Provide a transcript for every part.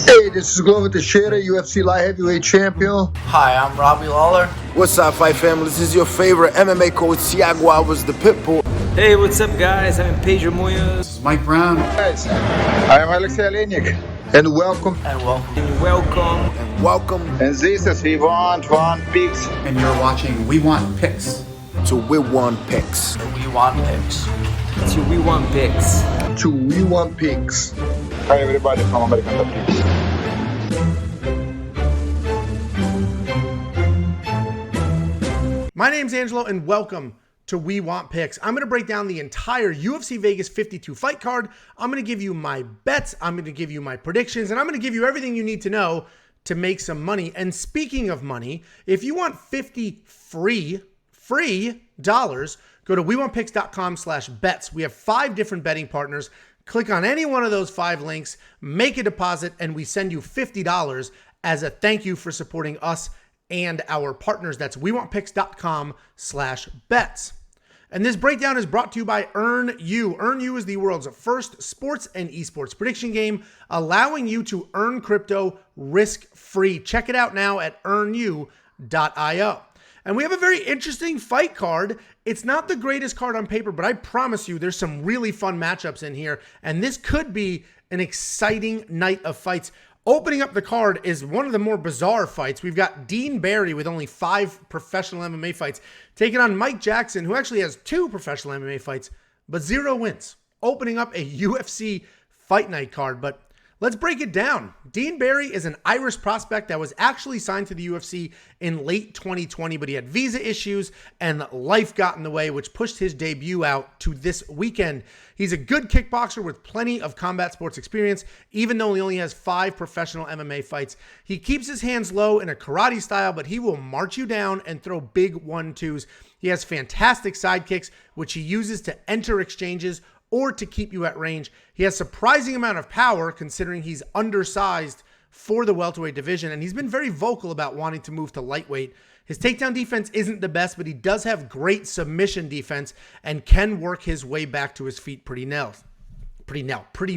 Hey, this is Glover Teixeira, UFC light heavyweight champion. Hi, I'm Robbie Lawler. What's up, fight family? This is your favorite MMA coach, Thiago Alves, the Pitbull. Hey, what's up, guys? I'm Pedro Munoz. This is Mike Brown. Guys, I am Alexei Olenek, and welcome. And welcome. And welcome. And welcome. And this is We Want Picks. And you're watching We Want Picks. To We Want Picks. We Want Picks. To We Want Picks. To We Want Picks. Hi everybody from American Top Picks. My name's Angelo and welcome to We Want Picks. I'm going to break down the entire UFC Vegas 52 fight card. I'm going to give you my bets. I'm going to give you my predictions, and I'm going to give you everything you need to know to make some money. And speaking of money, if you want 50 free dollars, go to WeWantPicks.com/bets. We have 5 different betting partners. Click on any one of those 5 links, make a deposit, and we send you $50 as a thank you for supporting us and our partners. That's WeWantPicks.com/bets. And this breakdown is brought to you by EarnU. EarnU is the world's first sports and esports prediction game, allowing you to earn crypto risk-free. Check it out now at EarnU.io. And we have a very interesting fight card. It's not the greatest card on paper, but I promise you there's some really fun matchups in here. And this could be an exciting night of fights. Opening up the card is one of the more bizarre fights. We've got Dean Barry with only 5 professional MMA fights taking on Mike Jackson, who actually has 2 professional MMA fights, but 0 wins. Opening up a UFC Fight Night card, but let's break it down. Dean Barry is an Irish prospect that was actually signed to the UFC in late 2020, but he had visa issues and life got in the way, which pushed his debut out to this weekend. He's a good kickboxer with plenty of combat sports experience, even though he only has 5 professional MMA fights. He keeps his hands low in a karate style, but he will march you down and throw big 1-2s. He has fantastic side kicks, which he uses to enter exchanges or to keep you at range. He has surprising amount of power considering he's undersized for the welterweight division, and he's been very vocal about wanting to move to lightweight. His takedown defense isn't the best, but he does have great submission defense and can work his way back to his feet pretty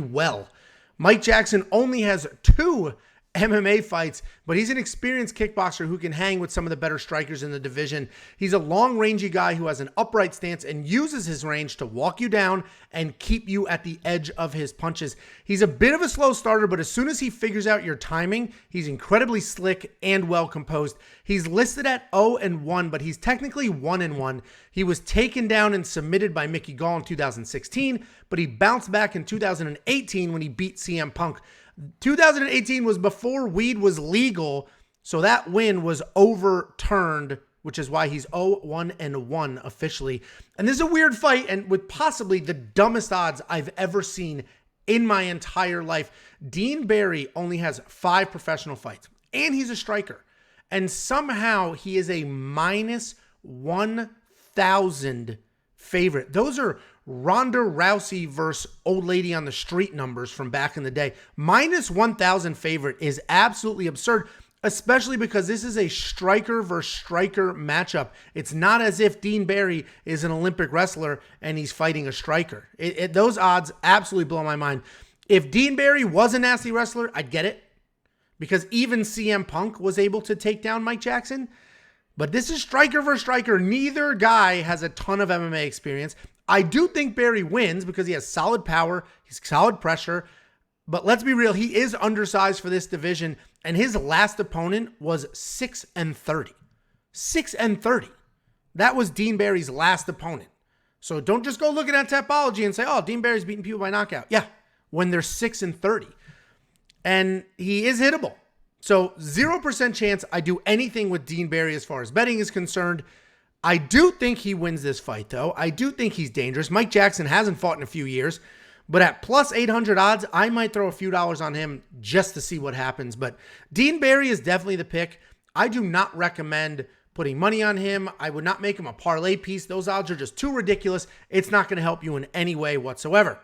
well. Mike Jackson only has 2 MMA fights, but he's an experienced kickboxer who can hang with some of the better strikers in the division. He's a long-rangey guy who has an upright stance and uses his range to walk you down and keep you at the edge of his punches. He's a bit of a slow starter, but as soon as he figures out your timing, he's incredibly slick and well-composed. He's listed at 0-1, but he's technically 1-1. He was taken down and submitted by Mickey Gall in 2016, but he bounced back in 2018 when he beat CM Punk. 2018 was before weed was legal, so that win was overturned, which is why he's 0-1 officially. And this is a weird fight, and with possibly the dumbest odds I've ever seen in my entire life. Dean Barry only has 5 professional fights, and he's a striker. And somehow he is a minus 1,000 favorite. Those are Ronda Rousey versus old lady on the street numbers from back in the day. Minus 1,000 favorite is absolutely absurd, especially because this is a striker versus striker matchup. It's not as if Dean Barry is an Olympic wrestler and he's fighting a striker. Those odds absolutely blow my mind. If Dean Barry was a nasty wrestler, I'd get it, because even CM Punk was able to take down Mike Jackson. But this is striker versus striker. Neither guy has a ton of MMA experience. I do think Barry wins because he has solid power, he's solid pressure, but let's be real, he is undersized for this division, and his last opponent was 6-30. 6-30. That was Dean Barry's last opponent. So don't just go looking at Tapology and say, oh, Dean Barry's beating people by knockout. Yeah, when they're 6-30. And he is hittable. So 0% chance I do anything with Dean Barry as far as betting is concerned. I do think he wins this fight, though. I do think he's dangerous. Mike Jackson hasn't fought in a few years, but at plus 800 odds, I might throw a few dollars on him just to see what happens. But Dean Barry is definitely the pick. I do not recommend putting money on him. I would not make him a parlay piece. Those odds are just too ridiculous. It's not going to help you in any way whatsoever.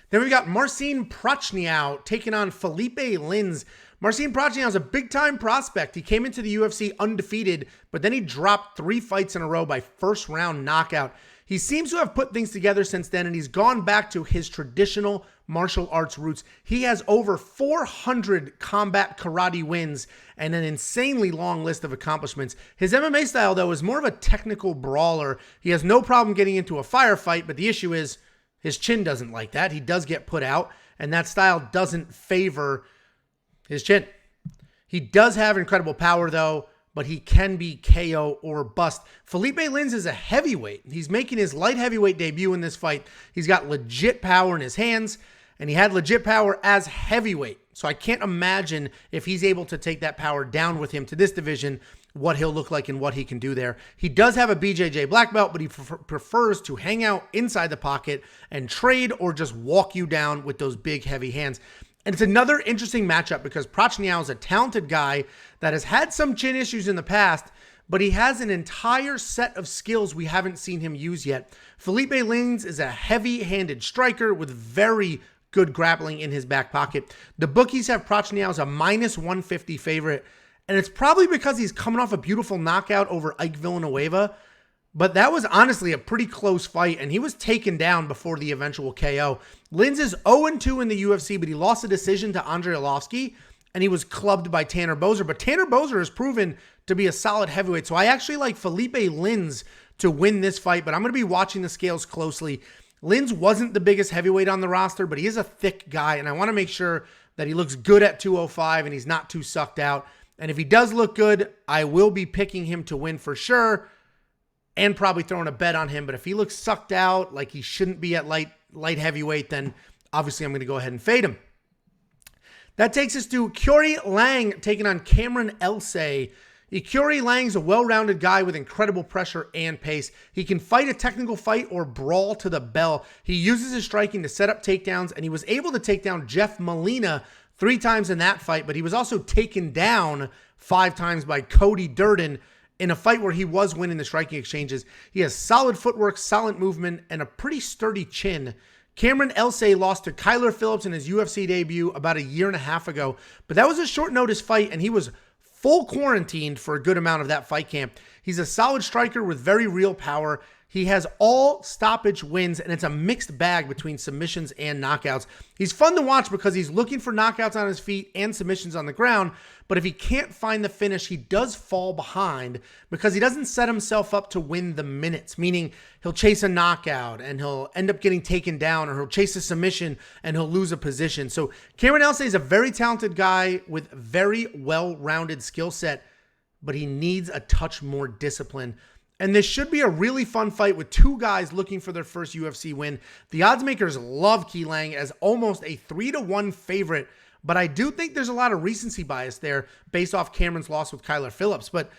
Then we got Marcin Prachnio taking on Philipe Lins. Marcin Prachnio is a big-time prospect. He came into the UFC undefeated, but then he dropped 3 fights in a row by first-round knockout. He seems to have put things together since then, and he's gone back to his traditional martial arts roots. He has over 400 combat karate wins and an insanely long list of accomplishments. His MMA style, though, is more of a technical brawler. He has no problem getting into a firefight, but the issue is his chin doesn't like that. He does get put out, and that style doesn't favor his chin. He does have incredible power, though, but he can be KO or bust. Philipe Lins is a heavyweight. He's making his light heavyweight debut in this fight. He's got legit power in his hands, and he had legit power as heavyweight. So I can't imagine if he's able to take that power down with him to this division, what he'll look like and what he can do there. He does have a BJJ black belt, but he prefers to hang out inside the pocket and trade or just walk you down with those big, heavy hands. And it's another interesting matchup because Prachnio is a talented guy that has had some chin issues in the past, but he has an entire set of skills we haven't seen him use yet. Philipe Lins is a heavy-handed striker with very good grappling in his back pocket. The bookies have Prachnio as a -150 favorite, and it's probably because he's coming off a beautiful knockout over Villanueva. But that was honestly a pretty close fight, and he was taken down before the eventual KO. Lins is 0-2 in the UFC, but he lost a decision to Andre Arlovski, and he was clubbed by Tanner Boser. But Tanner Boser has proven to be a solid heavyweight, so I actually like Philipe Lins to win this fight, but I'm going to be watching the scales closely. Lins wasn't the biggest heavyweight on the roster, but he is a thick guy, and I want to make sure that he looks good at 205 and he's not too sucked out. And if he does look good, I will be picking him to win for sure, and probably throwing a bet on him. But if he looks sucked out, like he shouldn't be at light heavyweight, then obviously I'm going to go ahead and fade him. That takes us to Aoriqileng taking on Cameron Elsay. Aoriqileng's a well-rounded guy with incredible pressure and pace. He can fight a technical fight or brawl to the bell. He uses his striking to set up takedowns, and he was able to take down Jeff Molina 3 times in that fight, but he was also taken down 5 times by Cody Durden in a fight where he was winning the striking exchanges. He has solid footwork, solid movement, and a pretty sturdy chin. Cameron Elsay lost to Kyler Phillips in his UFC debut about a year and a half ago, but that was a short notice fight, and he was full quarantined for a good amount of that fight camp. He's a solid striker with very real power. He has all stoppage wins, and it's a mixed bag between submissions and knockouts. He's fun to watch because he's looking for knockouts on his feet and submissions on the ground, but if he can't find the finish, he does fall behind because he doesn't set himself up to win the minutes, meaning he'll chase a knockout and he'll end up getting taken down, or he'll chase a submission and he'll lose a position. So Cameron Elsay is a very talented guy with very well-rounded skill set, but he needs a touch more discipline. And this should be a really fun fight with 2 guys looking for their first UFC win. The odds makers love Aoriqileng as almost a 3-1 favorite, but I do think there's a lot of recency bias there based off Cameron's loss with Kyler Phillips. But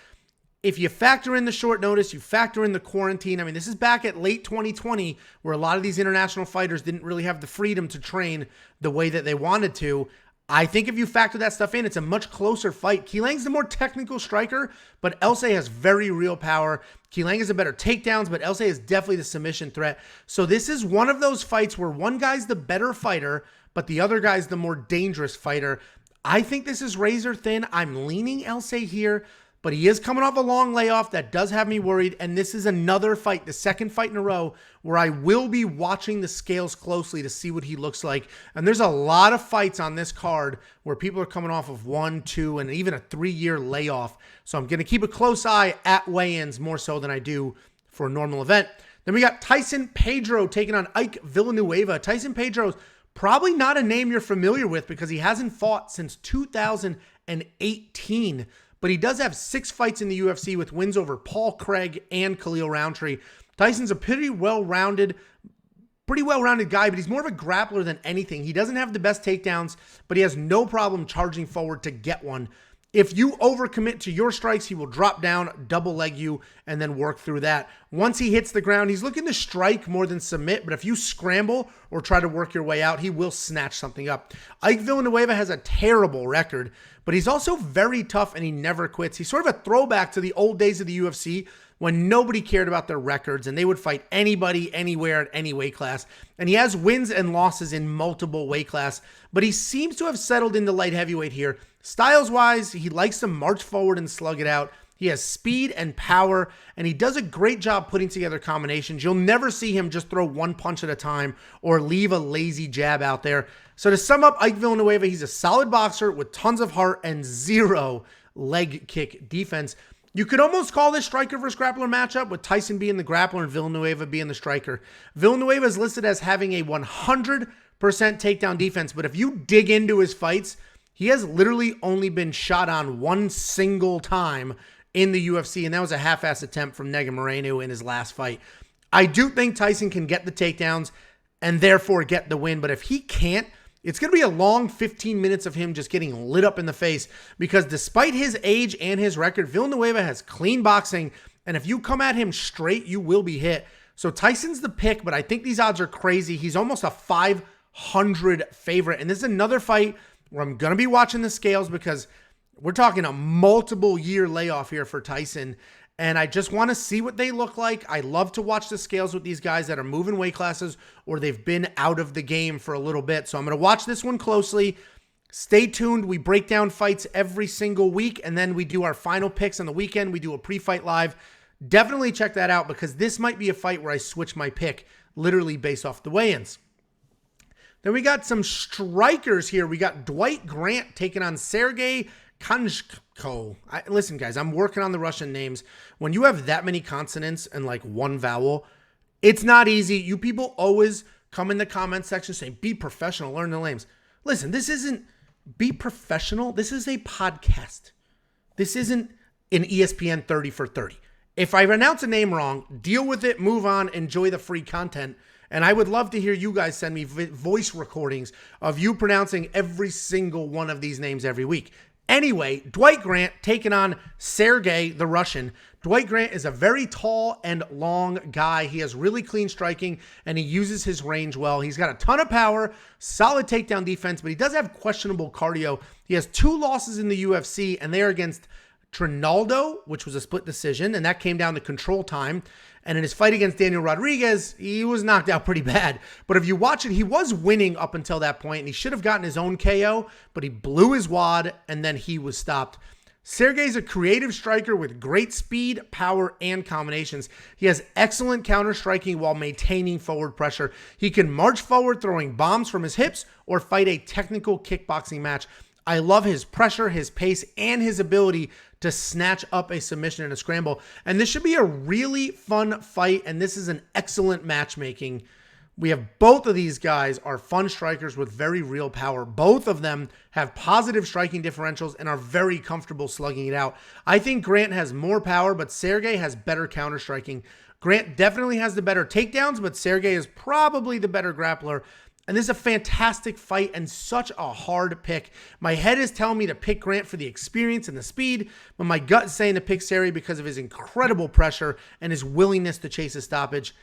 if you factor in the short notice, you factor in the quarantine, I mean, this is back at late 2020 where a lot of these international fighters didn't really have the freedom to train the way that they wanted to. I think if you factor that stuff in, it's a much closer fight. Aoriqileng's the more technical striker, but Elsay has very real power. Aoriqileng is a better takedowns, but Elsay is definitely the submission threat. So this is one of those fights where one guy's the better fighter, but the other guy's the more dangerous fighter. I think this is razor thin. I'm leaning Elsay here, but he is coming off a long layoff. That does have me worried, and this is another fight, the second fight in a row, where I will be watching the scales closely to see what he looks like. And there's a lot of fights on this card where people are coming off of 1, 2, and even a 3-year layoff. So I'm going to keep a close eye at weigh-ins more so than I do for a normal event. Then we got Tyson Pedro taking on Villanueva. Tyson Pedro's probably not a name you're familiar with because he hasn't fought since 2018. But he does have 6 fights in the UFC with wins over Paul Craig and Khalil Roundtree. Tyson's a pretty well-rounded guy, but he's more of a grappler than anything. He doesn't have the best takedowns, but he has no problem charging forward to get one. If you overcommit to your strikes, he will drop down, double leg you, and then work through that. Once he hits the ground, he's looking to strike more than submit, but if you scramble or try to work your way out, he will snatch something up. Villanueva has a terrible record, but he's also very tough and he never quits. He's sort of a throwback to the old days of the UFC when nobody cared about their records and they would fight anybody, anywhere, at any weight class. And he has wins and losses in multiple weight class, but he seems to have settled into light heavyweight here. Styles-wise, he likes to march forward and slug it out. He has speed and power, and he does a great job putting together combinations. You'll never see him just throw one punch at a time or leave a lazy jab out there. So to sum up, Ike Villanueva, he's a solid boxer with tons of heart and zero leg kick defense. You could almost call this striker versus grappler matchup, with Tyson being the grappler and Villanueva being the striker. Villanueva is listed as having a 100% takedown defense, but if you dig into his fights, he has literally only been shot on one single time in the UFC, and that was a half-ass attempt from Nega Moreno in his last fight. I do think Tyson can get the takedowns and therefore get the win, but if he can't, it's going to be a long 15 minutes of him just getting lit up in the face, because despite his age and his record, Villanueva has clean boxing, and if you come at him straight, you will be hit. So Tyson's the pick, but I think these odds are crazy. He's almost a 500 favorite, and this is another fight where I'm going to be watching the scales, because we're talking a multiple year layoff here for Tyson, and I just want to see what they look like. I love to watch the scales with these guys that are moving weight classes or they've been out of the game for a little bit. So I'm going to watch this one closely. Stay tuned. We break down fights every single week, and then we do our final picks on the weekend. We do a pre-fight live. Definitely check that out, because this might be a fight where I switch my pick literally based off the weigh-ins. Then we got some strikers here. We got Dwight Grant taking on Sergey Khandozhko. Listen, guys, I'm working on the Russian names. When you have that many consonants and like one vowel, it's not easy. You people always come in the comment section saying, be professional, learn the names. Listen, this isn't be professional. This is a podcast. This isn't an ESPN 30 for 30. If I pronounce a name wrong, deal with it, move on, enjoy the free content. And I would love to hear you guys send me voice recordings of you pronouncing every single one of these names every week. Anyway, Dwight Grant taking on Sergey, the Russian. Dwight Grant is a very tall and long guy. He has really clean striking, and he uses his range well. He's got a ton of power, solid takedown defense, but he does have questionable cardio. He has 2 losses in the UFC, and they are against Trinaldo, which was a split decision, and that came down to control time. And in his fight against Daniel Rodriguez, he was knocked out pretty bad. But if you watch it, he was winning up until that point, and he should have gotten his own KO, but he blew his wad, and then he was stopped. Sergey's a creative striker with great speed, power, and combinations. He has excellent counter-striking while maintaining forward pressure. He can march forward throwing bombs from his hips or fight a technical kickboxing match. I love his pressure, his pace, and his ability to snatch up a submission in a scramble. And this should be a really fun fight, and this is an excellent matchmaking. We have both of these guys are fun strikers with very real power. Both of them have positive striking differentials and are very comfortable slugging it out. I think Grant has more power, but Sergey has better counter striking. Grant definitely has the better takedowns, but Sergey is probably the better grappler. And this is a fantastic fight and such a hard pick. My head is telling me to pick Grant for the experience and the speed, but my gut is saying to pick Sergey because of his incredible pressure and his willingness to chase a stoppage.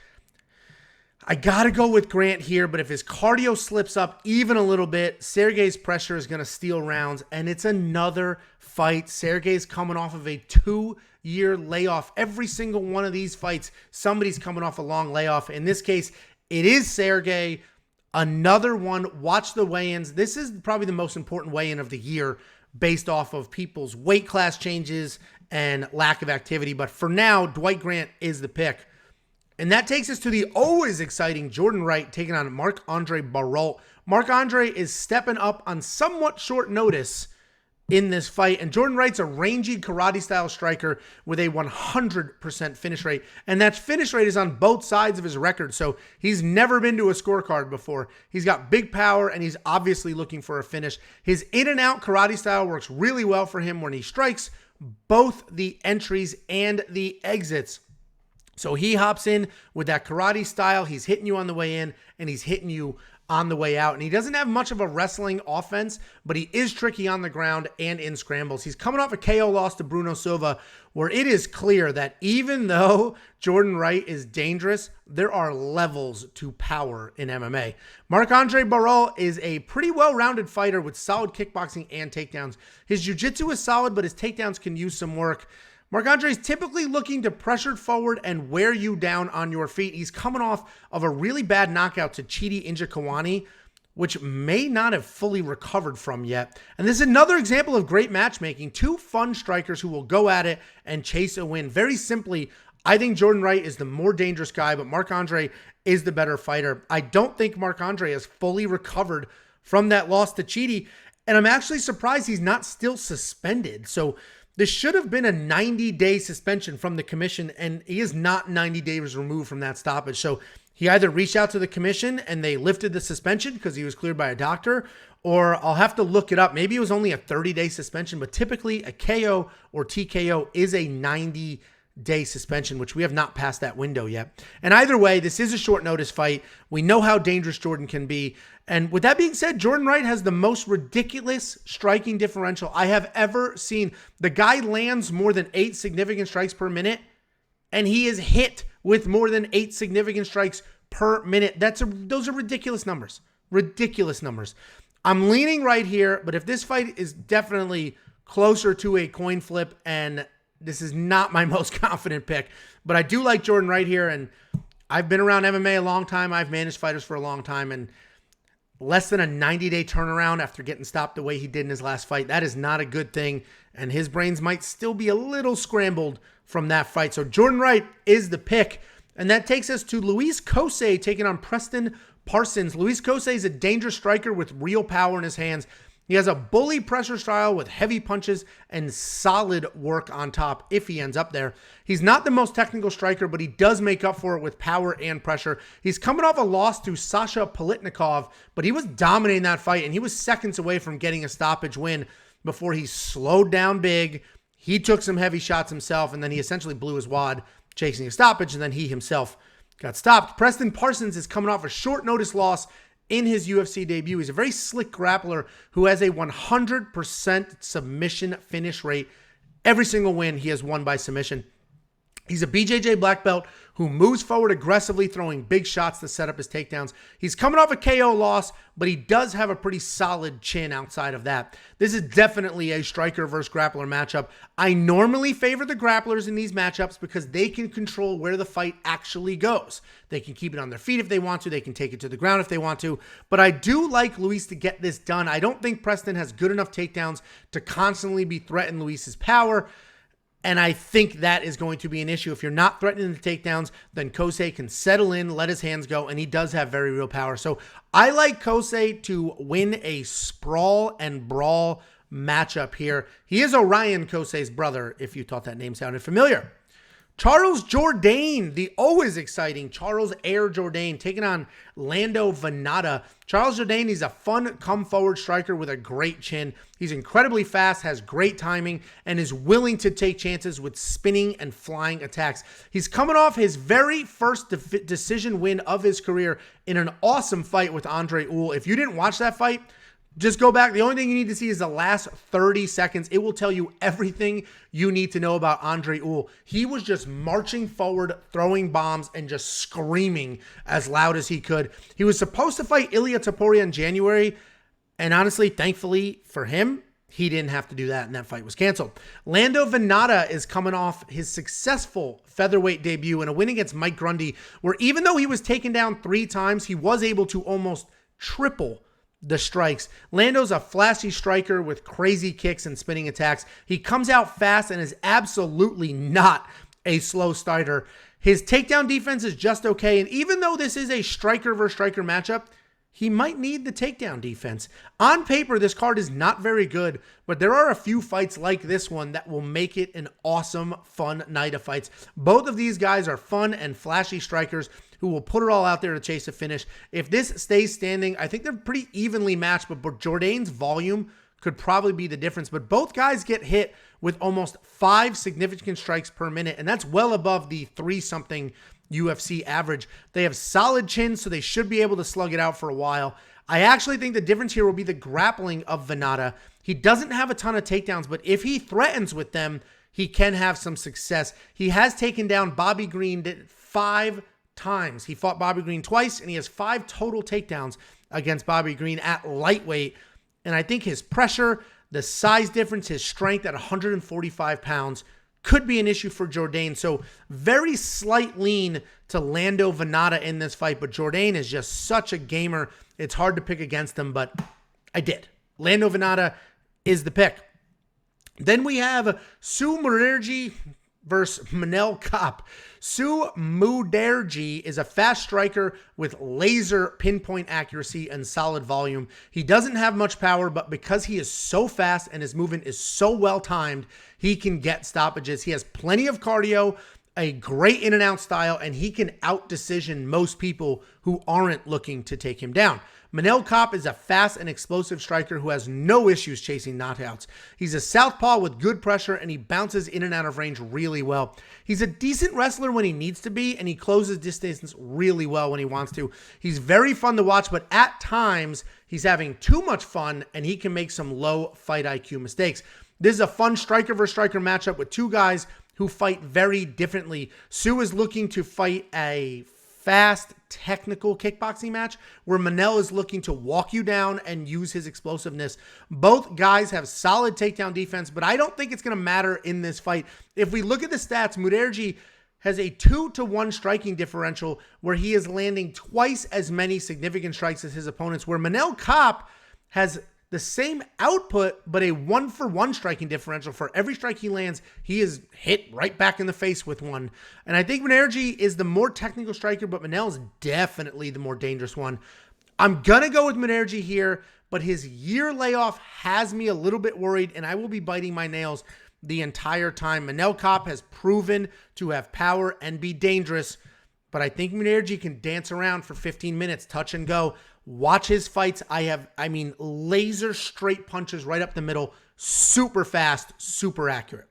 I got to go with Grant here, but if his cardio slips up even a little bit, Sergey's pressure is going to steal rounds, and it's another fight. Sergey's coming off of a 2-year layoff. Every single one of these fights, somebody's coming off a long layoff. In this case, it is Sergey. Another one. Watch the weigh-ins. This is probably the most important weigh-in of the year based off of people's weight class changes and lack of activity. But for now, Dwight Grant is the pick. And that takes us to the always exciting Jourdain Wright taking on Marc-Andre Barriault. Marc-Andre is stepping up on somewhat short notice in this fight. And Jourdain Wright's a rangy karate-style striker with a 100% finish rate. And that finish rate is on both sides of his record. So he's never been to a scorecard before. He's got big power, and he's obviously looking for a finish. His in-and-out karate style works really well for him when he strikes both the entries and the exits. So he hops in with that karate style. He's hitting you on the way in, and he's hitting you on the way out. And he doesn't have much of a wrestling offense, but he is tricky on the ground and in scrambles. He's coming off a KO loss to Bruno Silva, where it is clear that even though Jourdain Wright is dangerous, there are levels to power in MMA. Marc-Andre Barriault is a pretty well-rounded fighter with solid kickboxing and takedowns. His jiu-jitsu is solid, but his takedowns can use some work. Marc-Andre is typically looking to pressure forward and wear you down on your feet. He's coming off of a really bad knockout to Chidi Njokuani, which may not have fully recovered from yet. And this is another example of great matchmaking. Two fun strikers who will go at it and chase a win. Very simply, I think Jourdain Wright is the more dangerous guy, but Marc-Andre is the better fighter. I don't think Marc-Andre has fully recovered from that loss to Chidi, and I'm actually surprised he's not still suspended. So this should have been a 90-day suspension from the commission, and he is not 90 days removed from that stoppage. So he either reached out to the commission and they lifted the suspension because he was cleared by a doctor, or I'll have to look it up. Maybe it was only a 30-day suspension, but typically a KO or TKO is a 90-day suspension, which we have not passed that window yet. And either way, this is a short notice fight. We know how dangerous Jourdain can be. And with that being said, Jourdain Wright has the most ridiculous striking differential I have ever seen. The guy lands more than 8 significant strikes per minute, and he is hit with more than 8 significant strikes per minute. Those are ridiculous numbers. Ridiculous numbers. I'm leaning right here, but if this fight is definitely closer to a coin flip, and this is not my most confident pick, but I do like Jourdain Wright here, and I've been around MMA a long time. I've managed fighters for a long time, and less than a 90-day turnaround after getting stopped the way he did in his last fight, that is not a good thing, and his brains might still be a little scrambled from that fight. So Jourdain Wright is the pick, and that takes us to Luis Cosce taking on Preston Parsons. Luis Cosce is a dangerous striker with real power in his hands. He has a bully pressure style with heavy punches and solid work on top if he ends up there. He's not the most technical striker, but he does make up for it with power and pressure. He's coming off a loss to Sasha Politnikov, but he was dominating that fight, and he was seconds away from getting a stoppage win before he slowed down big. He took some heavy shots himself, and then he essentially blew his wad chasing a stoppage, and then he himself got stopped. Preston Parsons is coming off a short notice loss in his UFC debut. He's a very slick grappler who has a 100% submission finish rate. Every single win he has won by submission. He's a BJJ black belt who moves forward aggressively, throwing big shots to set up his takedowns. He's coming off a KO loss, but he does have a pretty solid chin outside of that. This is definitely a striker versus grappler matchup. I normally favor the grapplers in these matchups because they can control where the fight actually goes. They can keep it on their feet if they want to. They can take it to the ground if they want to. But I do like Luis to get this done. I don't think Preston has good enough takedowns to constantly be threatening Luis's power. And I think that is going to be an issue. If you're not threatening the takedowns, then Cosce can settle in, let his hands go, and he does have very real power. So I like Cosce to win a sprawl and brawl matchup here. He is Orion Cosce's brother, if you thought that name sounded familiar. Charles Jourdain, the always exciting Charles Air Jourdain, taking on Lando Vannata. Charles Jourdain, he's a fun come-forward striker with a great chin. He's incredibly fast, has great timing, and is willing to take chances with spinning and flying attacks. He's coming off his very first decision win of his career in an awesome fight with Andre Ewell. If you didn't watch that fight, just go back. The only thing you need to see is the last 30 seconds. It will tell you everything you need to know about Andre Ewell. He was just marching forward, throwing bombs, and just screaming as loud as he could. He was supposed to fight Ilia Topuria in January, and honestly, thankfully for him, he didn't have to do that, and that fight was canceled. Lando Vannata is coming off his successful featherweight debut in a win against Mike Grundy, where even though he was taken down 3 times, he was able to almost triple the strikes. Lando's a flashy striker with crazy kicks and spinning attacks. He comes out fast and is absolutely not a slow starter. His takedown defense is just okay, and even though this is a striker versus striker matchup, he might need the takedown defense. On paper, this card is not very good, but there are a few fights like this one that will make it an awesome, fun night of fights. Both of these guys are fun and flashy strikers who will put it all out there to chase a finish. If this stays standing, I think they're pretty evenly matched, but Jourdain's volume could probably be the difference. But both guys get hit with almost 5 significant strikes per minute, and that's well above the 3-something UFC average. They have solid chins, so they should be able to slug it out for a while. I actually think the difference here will be the grappling of Vannata. He doesn't have a ton of takedowns, but if he threatens with them, he can have some success. He has taken down Bobby Green 5 times. He fought Bobby Green twice, and he has 5 total takedowns against Bobby Green at lightweight. And I think his pressure, the size difference, his strength at 145 pounds could be an issue for Jourdain. So very slight lean to Lando Vannata in this fight, but Jourdain is just such a gamer. It's hard to pick against him, but I did. Lando Vannata is the pick. Then we have Mudaerji versus Manel Kape. Mudaerji is a fast striker with laser pinpoint accuracy and solid volume. He doesn't have much power, but because he is so fast and his movement is so well timed, he can get stoppages. He has plenty of cardio, a great in and out style, and he can out decision most people who aren't looking to take him down. Manel Kape is a fast and explosive striker who has no issues chasing knockouts. He's a southpaw with good pressure, and he bounces in and out of range really well. He's a decent wrestler when he needs to be, and he closes distance really well when he wants to. He's very fun to watch, but at times he's having too much fun, and he can make some low fight IQ mistakes. This is a fun striker versus striker matchup with two guys who fight very differently. Is looking to fight a fast, technical kickboxing match where Manel is looking to walk you down and use his explosiveness. Both guys have solid takedown defense, but I don't think it's going to matter in this fight. If we look at the stats, Mudaerji has a 2-to-1 striking differential where he is landing twice as many significant strikes as his opponents, where Manel Kape has the same output, but a 1-for-1 striking differential. For every strike he lands, he is hit right back in the face with one. And I think Mudaerji is the more technical striker, but Manel is definitely the more dangerous one. I'm going to go with Mudaerji here, but his year layoff has me a little bit worried, and I will be biting my nails the entire time. Manel Kape has proven to have power and be dangerous, but I think Mudaerji can dance around for 15 minutes, touch and go. Watch his fights. I mean, laser straight punches right up the middle. Super fast, super accurate.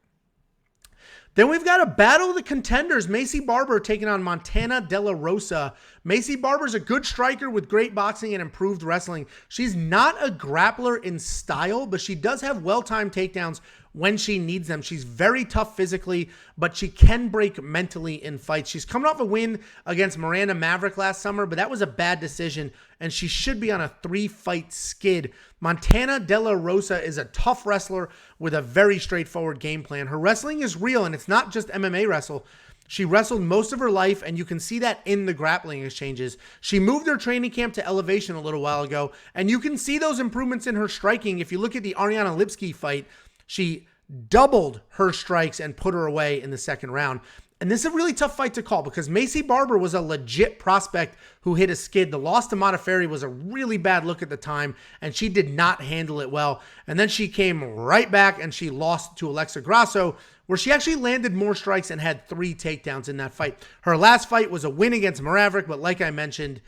Then we've got a battle of the contenders. Maycee Barber taking on Montana De La Rosa. Maycee Barber's a good striker with great boxing and improved wrestling. She's not a grappler in style, but she does have well-timed takedowns when she needs them. She's very tough physically, but she can break mentally in fights. She's coming off a win against Miranda Maverick last summer, but that was a bad decision, and she should be on a 3-fight skid. Montana De La Rosa is a tough wrestler with a very straightforward game plan. Her wrestling is real, and it's not just MMA wrestle. She wrestled most of her life, and you can see that in the grappling exchanges. She moved her training camp to Elevation a little while ago, and you can see those improvements in her striking. If you look at the Ariana Lipski fight, she doubled her strikes and put her away in the second round. And this is a really tough fight to call because Maycee Barber was a legit prospect who hit a skid. The loss to Modaerji was a really bad look at the time, and she did not handle it well. And then she came right back and she lost to Alexa Grasso, where she actually landed more strikes and had 3 takedowns in that fight. Her last fight was a win against Maverick, but like I mentioned,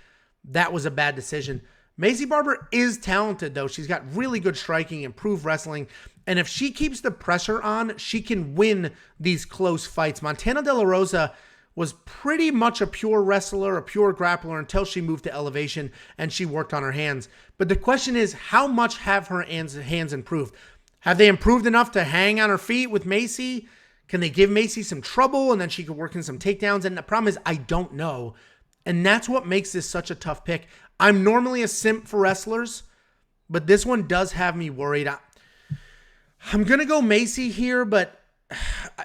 that was a bad decision. Maycee Barber is talented, though. She's got really good striking, improved wrestling, and if she keeps the pressure on, she can win these close fights. Montana De La Rosa was pretty much a pure wrestler, a pure grappler until she moved to Elevation and she worked on her hands. But the question is, how much have her hands improved? Have they improved enough to hang on her feet with Maycee? Can they give Maycee some trouble and then she could work in some takedowns? And the problem is, I don't know. And that's what makes this such a tough pick. I'm normally a simp for wrestlers, but this one does have me worried. I'm going to go Maycee here, but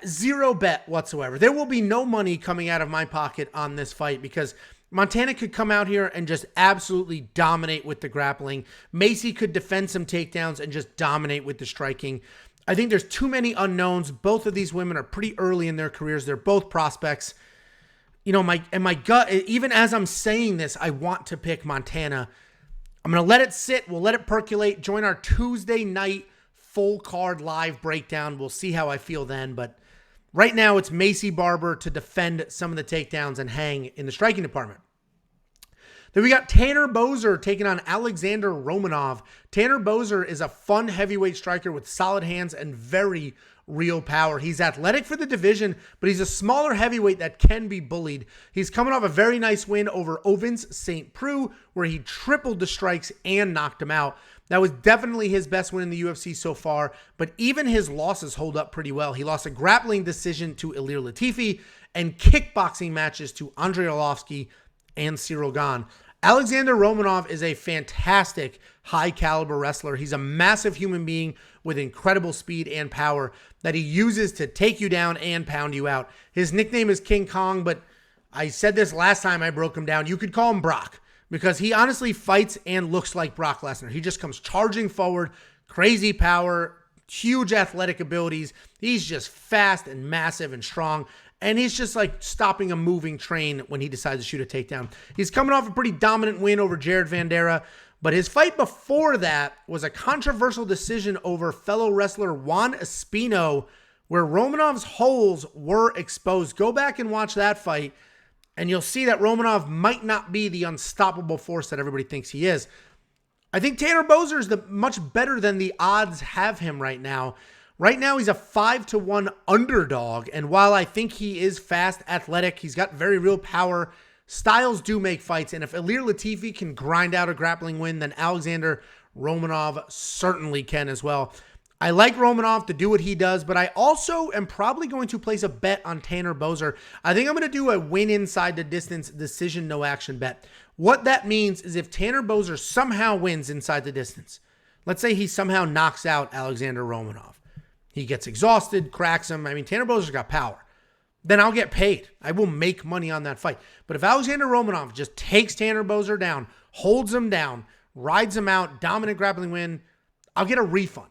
zero bet whatsoever. There will be no money coming out of my pocket on this fight because Montana could come out here and just absolutely dominate with the grappling. Maycee could defend some takedowns and just dominate with the striking. I think there's too many unknowns. Both of these women are pretty early in their careers. They're both prospects. You know, my gut, even as I'm saying this, I want to pick Montana. I'm going to let it sit. We'll let it percolate. Join our Tuesday night full card live breakdown. We'll see how I feel then. But right now, it's Maycee Barber to defend some of the takedowns and hang in the striking department. Then we got Tanner Boser taking on Alexander Romanov. Tanner Boser is a fun heavyweight striker with solid hands and very real power. He's athletic for the division, but he's a smaller heavyweight that can be bullied. He's coming off a very nice win over Ovens St. Preux, where he tripled the strikes and knocked him out. That was definitely his best win in the UFC so far, but even his losses hold up pretty well. He lost a grappling decision to Ilir Latifi and kickboxing matches to Andrei Arlovski and Cyril Gane. Alexander Romanov is a fantastic high caliber wrestler. He's a massive human being with incredible speed and power that he uses to take you down and pound you out. His nickname is King Kong, but I said this last time I broke him down. You could call him Brock because he honestly fights and looks like Brock Lesnar. He just comes charging forward, crazy power, huge athletic abilities. He's just fast and massive and strong. And he's just like stopping a moving train when he decides to shoot a takedown. He's coming off a pretty dominant win over Jared Vanderaa, but his fight before that was a controversial decision over fellow wrestler Juan Espino, where Romanov's holes were exposed. Go back and watch that fight, and you'll see that Romanov might not be the unstoppable force that everybody thinks he is. I think Tanner Boser is much better than the odds have him right now. Right now, he's a 5-1 underdog, and while I think he is fast, athletic, he's got very real power, styles do make fights, and if Ilir Latifi can grind out a grappling win, then Alexander Romanov certainly can as well. I like Romanov to do what he does, but I also am probably going to place a bet on Tanner Boser. I think I'm going to do a win inside the distance decision no action bet. What that means is if Tanner Boser somehow wins inside the distance, let's say he somehow knocks out Alexander Romanov, he gets exhausted, cracks him. I mean, Tanner Boser's got power. Then I'll get paid. I will make money on that fight. But if Alexander Romanov just takes Tanner Boser down, holds him down, rides him out, dominant grappling win, I'll get a refund.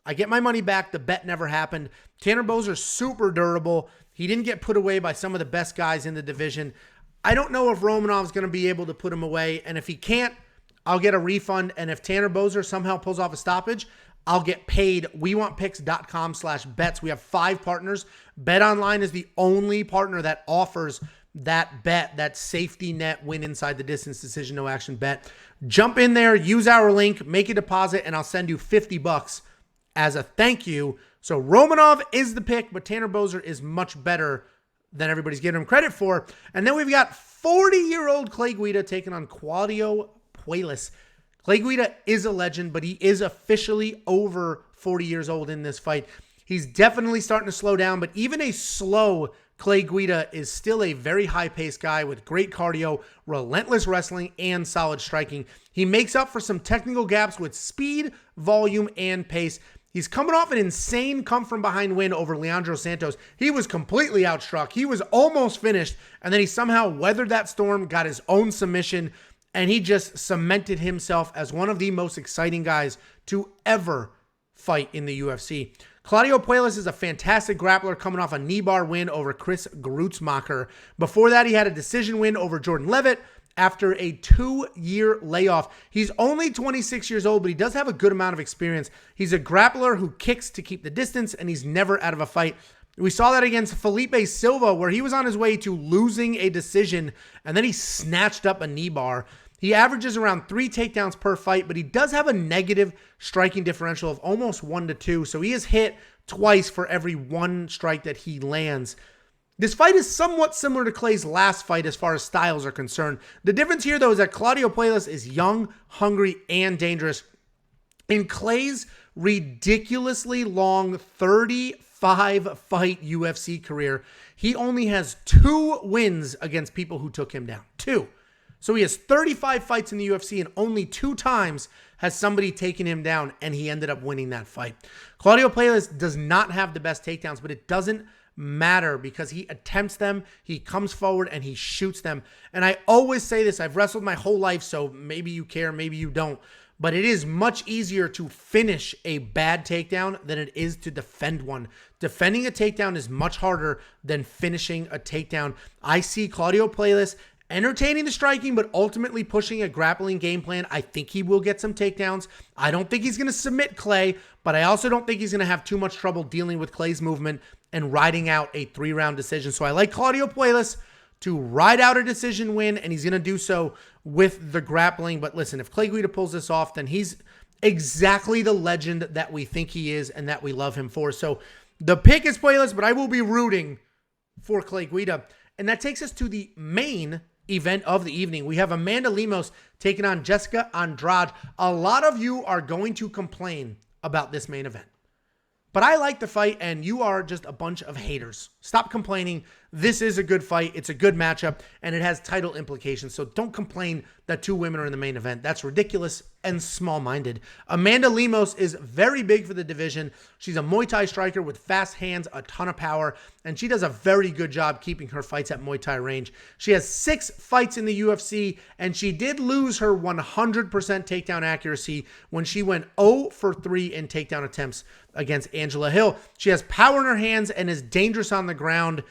I get my money back. The bet never happened. Tanner Boser's super durable. He didn't get put away by some of the best guys in the division. I don't know if Romanov's going to be able to put him away. And if he can't, I'll get a refund. And if Tanner Boser somehow pulls off a stoppage, I'll get paid. WeWantPicks.com/bets. We have 5 partners. BetOnline is the only partner that offers that bet, that safety net win inside the distance decision, no action bet. Jump in there, use our link, make a deposit, and I'll send you $50 as a thank you. So Romanov is the pick, but Tanner Boser is much better than everybody's giving him credit for. And then we've got 40-year-old Clay Guida taking on Claudio Puelles. Clay Guida is a legend, but he is officially over 40 years old in this fight. He's definitely starting to slow down, but even a slow Clay Guida is still a very high-paced guy with great cardio, relentless wrestling, and solid striking. He makes up for some technical gaps with speed, volume, and pace. He's coming off an insane come-from-behind win over Leandro Santos. He was completely outstruck. He was almost finished, and then he somehow weathered that storm, got his own submission, and he just cemented himself as one of the most exciting guys to ever fight in the UFC. Claudio Puelles is a fantastic grappler coming off a knee bar win over Chris Grutzmacher. Before that, he had a decision win over Jordan Levitt after a 2-year layoff. He's only 26 years old, but he does have a good amount of experience. He's a grappler who kicks to keep the distance, and he's never out of a fight. We saw that against Felipe Silva, where he was on his way to losing a decision, and then he snatched up a knee bar. He averages around 3 takedowns per fight, but he does have a negative striking differential of almost 1-2, so he is hit twice for every 1 strike that he lands. This fight is somewhat similar to Clay's last fight as far as styles are concerned. The difference here, though, is that Claudio Puelles is young, hungry, and dangerous. In Clay's ridiculously long 35-fight UFC career, he only has 2 wins against people who took him down. 2. So he has 35 fights in the UFC, and only 2 times has somebody taken him down, and he ended up winning that fight. Claudio Puelles does not have the best takedowns, but it doesn't matter because he attempts them, he comes forward, and he shoots them. And I always say this, I've wrestled my whole life, so maybe you care, maybe you don't, but it is much easier to finish a bad takedown than it is to defend one. Defending a takedown is much harder than finishing a takedown. I see Claudio Puelles entertaining the striking, but ultimately pushing a grappling game plan. I think he will get some takedowns. I don't think he's going to submit Clay, but I also don't think he's going to have too much trouble dealing with Clay's movement and riding out a 3-round decision. So I like Claudio Puelles to ride out a decision win, and he's going to do so with the grappling. But listen, if Clay Guida pulls this off, then he's exactly the legend that we think he is and that we love him for. So the pick is Puelles, but I will be rooting for Clay Guida. And that takes us to the main event of the evening. We have Amanda Lemos taking on Jessica Andrade. A lot of you are going to complain about this main event, but I like the fight, and you are just a bunch of haters. Stop complaining. This is a good fight. It's a good matchup, and it has title implications. So don't complain that two women are in the main event. That's ridiculous and small-minded. Amanda Lemos is very big for the division. She's a Muay Thai striker with fast hands, a ton of power, and she does a very good job keeping her fights at Muay Thai range. She has 6 fights in the UFC, and she did lose her 100% takedown accuracy when she went 0 for 3 in takedown attempts against Angela Hill. She has power in her hands and is dangerous on the ground.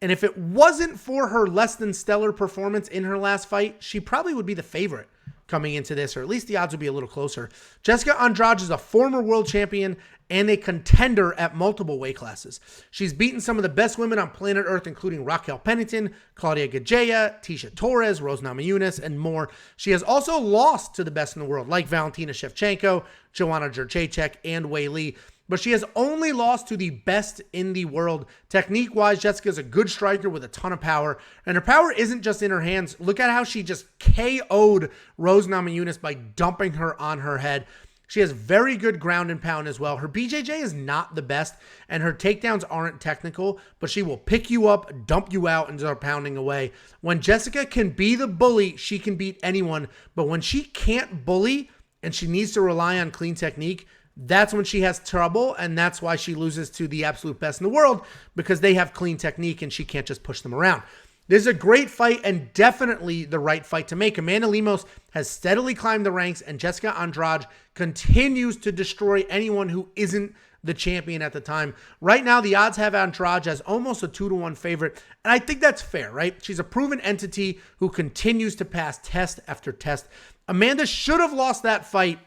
And if it wasn't for her less than stellar performance in her last fight, she probably would be the favorite coming into this, or at least the odds would be a little closer. Jessica Andrade is a former world champion and a contender at multiple weight classes. She's beaten some of the best women on planet Earth, including Raquel Pennington, Claudia Gadeja, Tisha Torres, Rose Namajunas, and more. She has also lost to the best in the world, like Valentina Shevchenko, Joanna Jędrzejczyk, and Wei Li. But she has only lost to the best in the world. Technique-wise, Jessica is a good striker with a ton of power. And her power isn't just in her hands. Look at how she just KO'd Rose Namajunas by dumping her on her head. She has very good ground and pound as well. Her BJJ is not the best, and her takedowns aren't technical, but she will pick you up, dump you out, and start pounding away. When Jessica can be the bully, she can beat anyone. But when she can't bully and she needs to rely on clean technique, that's when she has trouble, and that's why she loses to the absolute best in the world, because they have clean technique and she can't just push them around. This is a great fight and definitely the right fight to make. Amanda Lemos has steadily climbed the ranks, and Jessica Andrade continues to destroy anyone who isn't the champion at the time. Right now, the odds have Andrade as almost a 2-1 favorite, and I think that's fair, right? She's a proven entity who continues to pass test after test. Amanda should have lost that fight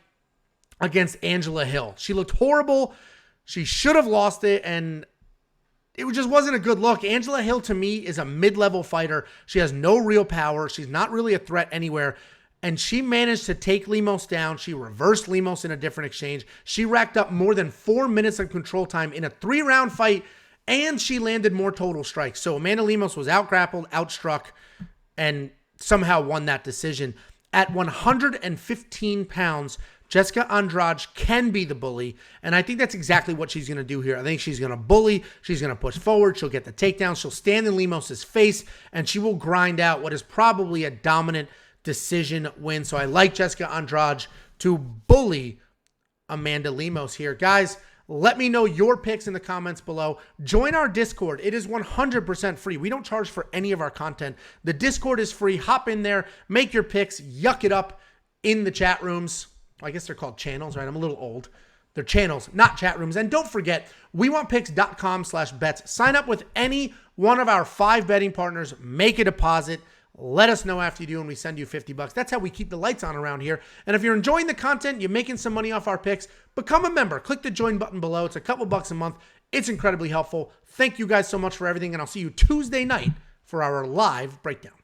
against Angela Hill. She looked horrible. She should have lost it, and it just wasn't a good look. Angela Hill, to me, is a mid-level fighter. She has no real power. She's not really a threat anywhere, and she managed to take Lemos down. She reversed Lemos in a different exchange. She racked up more than 4 minutes of control time in a 3-round fight, and she landed more total strikes. So Amanda Lemos was out-grappled, outstruck, and somehow won that decision. At 115 pounds, Jessica Andrade can be the bully, and I think that's exactly what she's going to do here. I think she's going to bully, she's going to push forward, she'll get the takedown, she'll stand in Lemos' face, and she will grind out what is probably a dominant decision win. So I like Jessica Andrade to bully Amanda Lemos here. Guys, let me know your picks in the comments below. Join our Discord. It is 100% free. We don't charge for any of our content. The Discord is free. Hop in there, make your picks, yuck it up in the chat rooms. I guess they're called channels, right? I'm a little old. They're channels, not chat rooms. And don't forget, WeWantPicks.com/bets. Sign up with any one of our 5 betting partners. Make a deposit. Let us know after you do, and we send you $50. That's how we keep the lights on around here. And if you're enjoying the content, you're making some money off our picks, become a member. Click the join button below. It's a couple bucks a month. It's incredibly helpful. Thank you guys so much for everything, and I'll see you Tuesday night for our live breakdown.